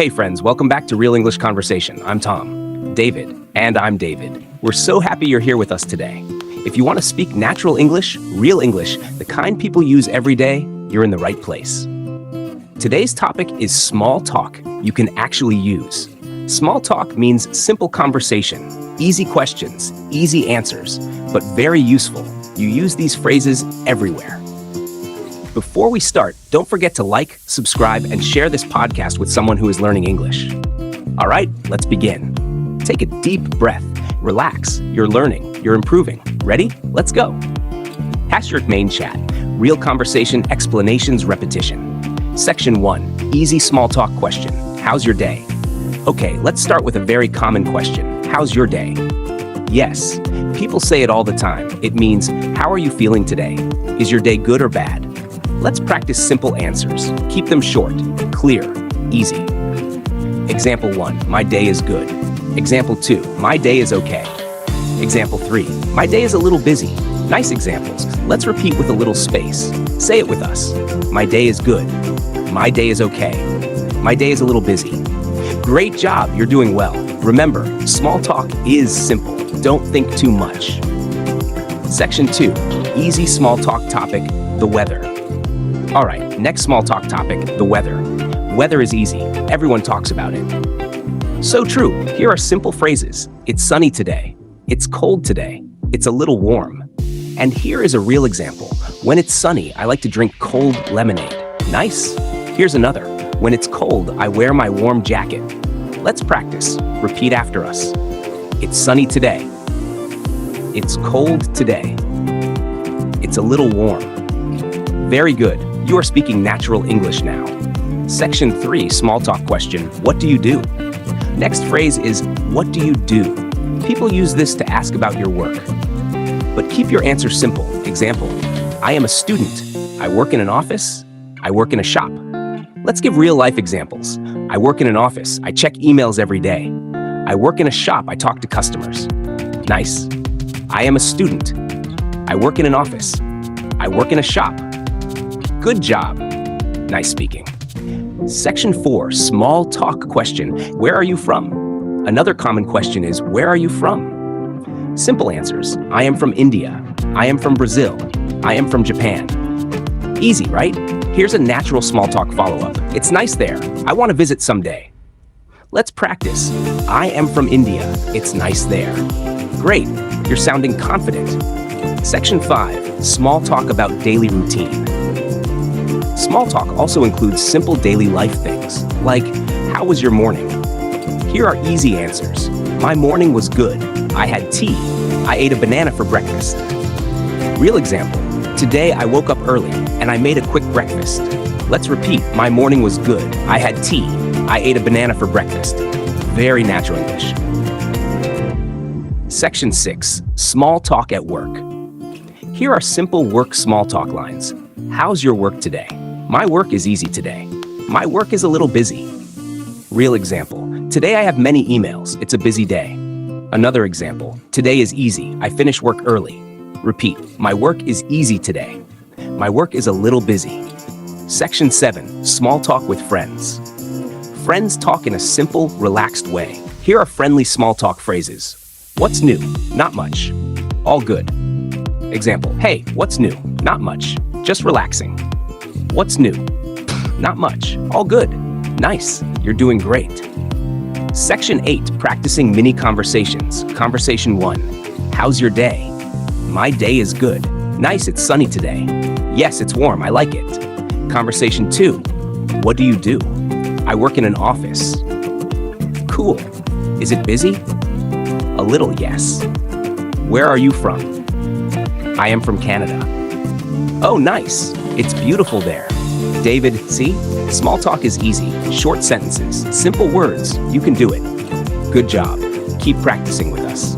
Hey friends, welcome back to Real English Conversation. I'm Tom. David. And I'm David. We're so happy you're here with us today. If you want to speak natural English, real English, the kind people use every day, you're in the right place. Today's topic is small talk you can actually use. Small talk means simple conversation, easy questions, easy answers, but very useful. You use these phrases everywhere. Before we start, don't forget to like, subscribe, and share this podcast with someone who is learning English. All right, let's begin. Take a deep breath. Relax. You're learning. You're improving. Ready? Let's go. Hashtag main chat. Real conversation, explanations, repetition. Section 1. Easy small talk question. How's your day? Okay, let's start with a very common question. How's your day? Yes, people say it all the time. It means, how are you feeling today? Is your day good or bad? Let's practice simple answers. Keep them short, clear, easy. Example 1, my day is good. Example 2, my day is okay. Example 3, my day is a little busy. Nice examples. Let's repeat with a little space. Say it with us. My day is good. My day is okay. My day is a little busy. Great job, you're doing well. Remember, small talk is simple. Don't think too much. Section 2, easy small talk topic, the weather. All right, next small talk topic, the weather. Weather is easy. Everyone talks about it. So true. Here are simple phrases. It's sunny today. It's cold today. It's a little warm. And here is a real example. When it's sunny, I like to drink cold lemonade. Nice. Here's another. When it's cold, I wear my warm jacket. Let's practice. Repeat after us. It's sunny today. It's cold today. It's a little warm. Very good. You are speaking natural English now. Section 3, small talk question. What do you do? Next phrase is, what do you do? People use this to ask about your work. But keep your answer simple. Example, I am a student. I work in an office. I work in a shop. Let's give real life examples. I work in an office. I check emails every day. I work in a shop. I talk to customers. Nice. I am a student. I work in an office. I work in a shop. Good job. Nice speaking. Section 4, small talk question. Where are you from? Another common question is, where are you from? Simple answers. I am from India. I am from Brazil. I am from Japan. Easy, right? Here's a natural small talk follow-up. It's nice there. I want to visit someday. Let's practice. I am from India. It's nice there. Great. You're sounding confident. Section 5, small talk about daily routine. Small talk also includes simple daily life things, like, how was your morning? Here are easy answers. My morning was good. I had tea. I ate a banana for breakfast. Real example. Today I woke up early and I made a quick breakfast. Let's repeat. My morning was good. I had tea. I ate a banana for breakfast. Very natural English. Section 6, small talk at work. Here are simple work small talk lines. How's your work today? My work is easy today. My work is a little busy. Real example. Today I have many emails. It's a busy day. Another example. Today is easy. I finish work early. Repeat. My work is easy today. My work is a little busy. Section 7. Small talk with friends. Friends talk in a simple, relaxed way. Here are friendly small talk phrases. What's new? Not much. All good. Example. Hey, what's new? Not much. Just relaxing. What's new? Not much. All good. Nice. You're doing great. Section 8, practicing mini conversations. Conversation 1. How's your day? My day is good. Nice, it's sunny today. Yes, it's warm. I like it. Conversation 2. What do you do? I work in an office. Cool. Is it busy? A little, yes. Where are you from? I am from Canada. Oh, nice. It's beautiful there. David, see? Small talk is easy. Short sentences, simple words. You can do it. Good job. Keep practicing with us.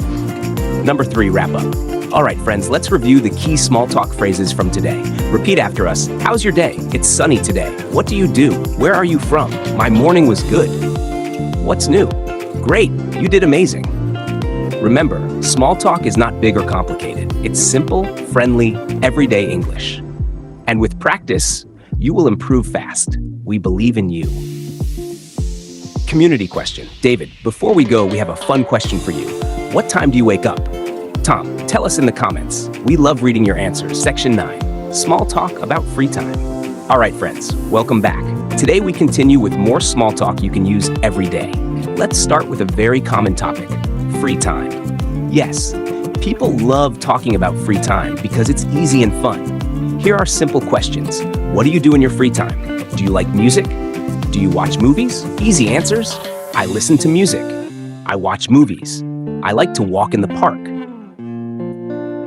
Number 3, wrap up. All right, friends, let's review the key small talk phrases from today. Repeat after us. How's your day? It's sunny today. What do you do? Where are you from? My morning was good. What's new? Great. You did amazing. Remember, small talk is not big or complicated. It's simple, friendly, everyday English. And with practice, you will improve fast. We believe in you. community question. David, before we go, we have a fun question for you. What time do you wake up? Tom, tell us in the comments. We love reading your answers. Section 9. Small talk about free time. All right, friends, welcome back. Today we continue with more small talk you can use every day. Let's start with a very common topic, free time. Yes, people love talking about free time because it's easy and fun. Here are simple questions. What do you do in your free time? Do you like music? Do you watch movies? Easy answers. I listen to music. I watch movies. I like to walk in the park.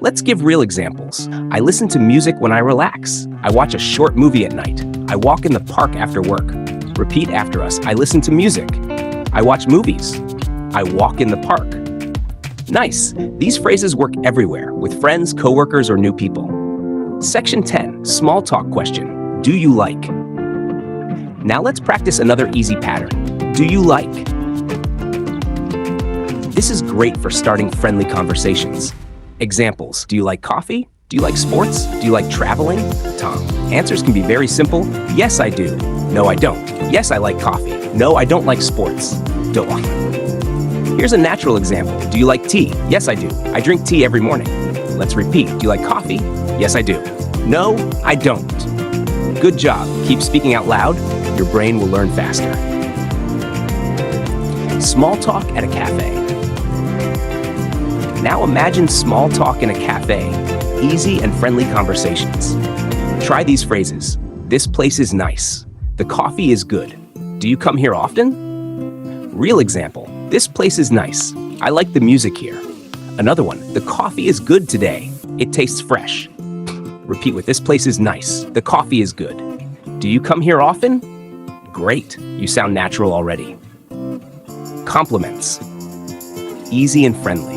Let's give real examples. I listen to music when I relax. I watch a short movie at night. I walk in the park after work. Repeat after us. I listen to music. I watch movies. I walk in the park. Nice. These phrases work everywhere, with friends, coworkers, or new people. Section 10, small talk question. Do you like? Now let's practice another easy pattern. Do you like? This is great for starting friendly conversations. Examples. Do you like coffee? Do you like sports? Do you like traveling? Tom. Answers can be very simple. Yes, I do. No, I don't. Yes, I like coffee. No, I don't like sports. Don't. Here's a natural example. Do you like tea? Yes, I do. I drink tea every morning. Let's repeat. Do you like coffee? Yes, I do. No, I don't. Good job. Keep speaking out loud. Your brain will learn faster. Small talk at a cafe. Now imagine small talk in a cafe. Easy and friendly conversations. Try these phrases. This place is nice. The coffee is good. Do you come here often? Real example. This place is nice. I like the music here. Another one. The coffee is good today. It tastes fresh. Repeat with this place is nice. The coffee is good. Do you come here often? Great. You sound natural already. Compliments. Easy and friendly.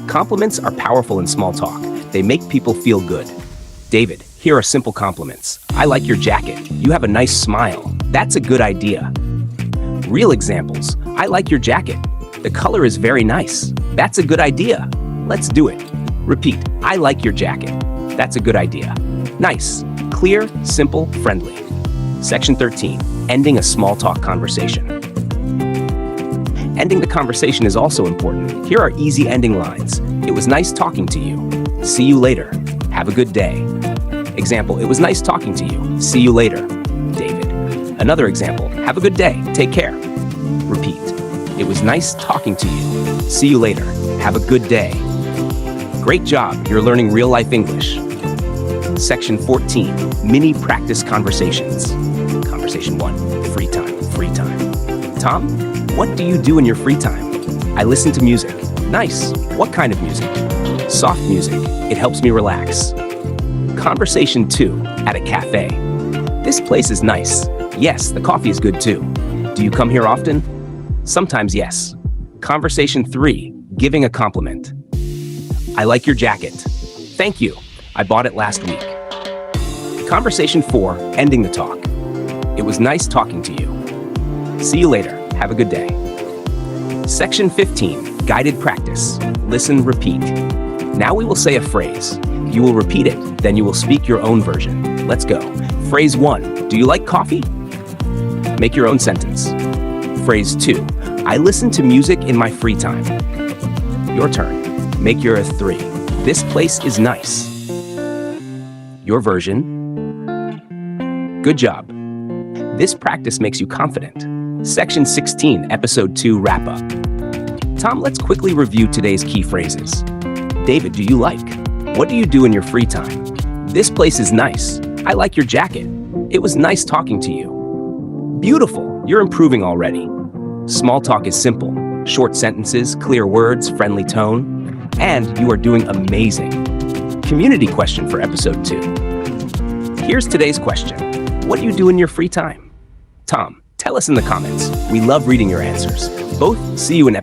Compliments are powerful in small talk. They make people feel good. David, here are simple compliments. I like your jacket. You have a nice smile. That's a good idea. Real examples. I like your jacket. The color is very nice. That's a good idea. Let's do it. Repeat. I like your jacket. That's a good idea. Nice. Clear, simple, friendly. Section 13. Ending a small talk conversation. Ending the conversation is also important. Here are easy ending lines. It was nice talking to you. See you later. Have a good day. Example, it was nice talking to you. See you later. David. Another example, have a good day. Take care. Repeat. It was nice talking to you. See you later. Have a good day. Great job. You're learning real-life English. Section 14, mini practice conversations. Conversation 1, free time, free time. Tom, what do you do in your free time? I listen to music. Nice. What kind of music? Soft music. It helps me relax. Conversation 2, at a cafe. This place is nice. Yes, the coffee is good too. Do you come here often? Sometimes yes. Conversation 3, giving a compliment. I like your jacket. Thank you. I bought it last week. Conversation 4, ending the talk. It was nice talking to you. See you later. Have a good day. Section 15, guided practice. Listen, repeat. Now we will say a phrase. You will repeat it, then you will speak your own version. Let's go. Phrase 1, do you like coffee? Make your own sentence. Phrase 2, I listen to music in my free time. Your turn. Make your 3. This place is nice. Your version. Good job. This practice makes you confident. Section 16, Episode 2 wrap-up. Tom, let's quickly review today's key phrases. David, do you like? What do you do in your free time? This place is nice. I like your jacket. It was nice talking to you. Beautiful. You're improving already. Small talk is simple. Short sentences, clear words, friendly tone. And you are doing amazing. Community question for Episode 2. Here's today's question. What do you do in your free time? Tom, tell us in the comments. We love reading your answers. Both, see you in episode